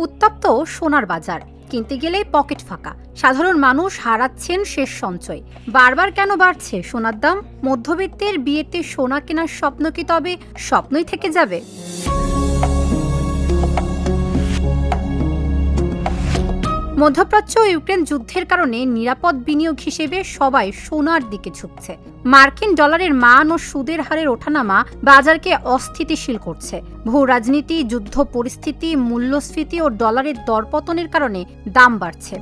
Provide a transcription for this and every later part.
উত্তপ্ত সোনার বাজার, কিনতে গেলেই পকেট ফাঁকা। সাধারণ মানুষ হারাচ্ছেন শেষ সঞ্চয়। বারবার কেন বাড়ছে সোনার দাম? মধ্যবিত্তের বিয়েতে সোনা কেনার স্বপ্ন কি তবে স্বপ্নই থেকে যাবে? মধ্যপ্রাচ্য ও ইউক্রেন যুদ্ধের কারণে নিরাপদ বিনিয়োগ হিসেবে সবাই সোনার দিকে ঝুঁকছে। মার্কিন ডলারের মান ও সুদের হারের ওঠানামা বাজারকে অস্থিতিশীল করছে। ভূ রাজনীতি, যুদ্ধ পরিস্থিতি, মূল্যস্ফীতি ও ডলারের দরপতনের কারণে দাম বাড়ছে।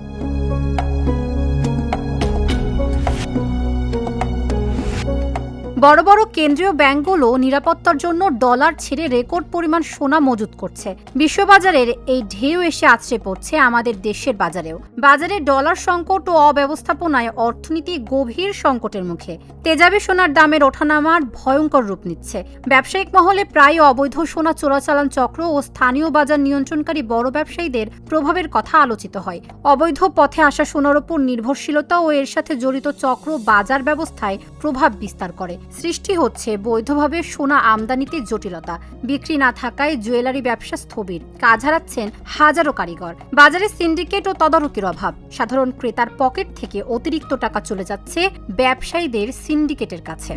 বড় বড় কেন্দ্রীয় ব্যাংকগুলো নিরাপত্তার জন্য ডলার ছেড়ে রেকর্ড পরিমাণ সোনা মজুত করছে। বিশ্ববাজারের এই ঢেউ এসে আছড়ে পড়ছে আমাদের দেশের বাজারেও। বাজারে ডলার সংকট ও অব্যবস্থাপনায় অর্থনীতি গভীর সংকটের মুখে। তেজাবি সোনার দামের ওঠানামার ভয়ঙ্কর রূপ নিচ্ছে। ব্যবসায়িক মহলে প্রায় অবৈধ সোনা চোরাচালান চক্র ও স্থানীয় বাজার নিয়ন্ত্রণকারী বড় ব্যবসায়ীদের প্রভাবের কথা আলোচিত হয়। অবৈধ পথে আসা সোনার উপর নির্ভরশীলতা ও এর সাথে জড়িত চক্র বাজার ব্যবস্থায় প্রভাব বিস্তার করে। সৃষ্টি হচ্ছে বৈধভাবে সোনা আমদানিতে জটিলতা। বিক্রি না থাকায় জুয়েলারি ব্যবসা স্থবির, কাজ হারাচ্ছেন হাজারো কারিগর। বাজারে সিন্ডিকেট ও তদারকির অভাব। সাধারণ ক্রেতার পকেট থেকে অতিরিক্ত টাকা চলে যাচ্ছে ব্যবসায়ীদের সিন্ডিকেটের কাছে।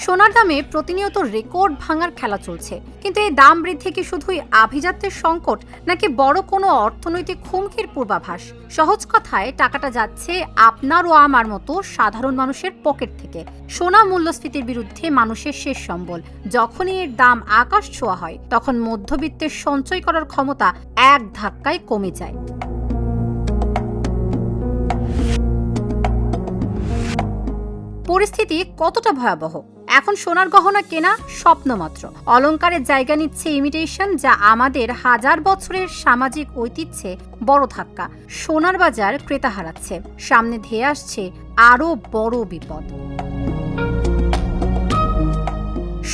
সোনার দামে প্রতিনিয়ত রেকর্ড ভাঙার খেলা চলছে, কিন্তু এই দাম বৃদ্ধি কি শুধুই আভিজাত্যের সংকট, নাকি বড় কোনো অর্থনৈতিক হুমকির পূর্বাভাস? সহজ কথায়, টাকাটা যাচ্ছে আপনার ও আমার মতো সাধারণ মানুষের পকেট থেকে। সোনা মূল্যস্ফীতির বিরুদ্ধে মানুষের শেষ সম্বল। যখনই এর দাম আকাশ ছোঁয়া হয়, তখন মধ্যবিত্তের সঞ্চয় করার ক্ষমতা এক ধাক্কায় কমে যায়। পরিস্থিতি কতটা ভয়াবহ? এখন সোনার গহনা কেনা স্বপ্ন মাত্র। অলংকারের জায়গা নিচ্ছে ইমিটেশন, যা আমাদের হাজার বছরের সামাজিক ঐতিহ্যে বড় ধাক্কা। সোনার বাজার ক্রেতা হারাচ্ছে। সামনে ধেয়ে আসছে আরো বড় বিপদ।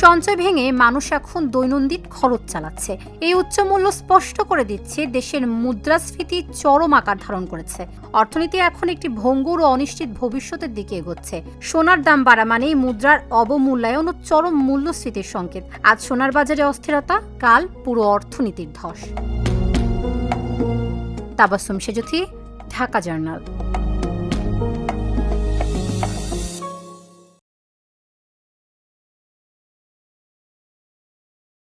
সঞ্চয় ভেঙে মানুষ এখন দৈনন্দিন খরচ চালাচ্ছে। এই উচ্চ মূল্য স্পষ্ট করে দিচ্ছে দেশের মুদ্রাস্ফীতি চরম আকার ধারণ করেছে। অর্থনীতি এখন একটি ভঙ্গুর ও অনিশ্চিত ভবিষ্যতের দিকে এগোচ্ছে। সোনার দাম বাড়া মানেই মুদ্রার অবমূল্যায়ন ও চরম মূল্যস্ফীতির সংকেত। আজ সোনার বাজারে অস্থিরতা, কাল পুরো অর্থনীতির ধস। তাবাসসুম সেজুথি, ঢাকা জার্নাল।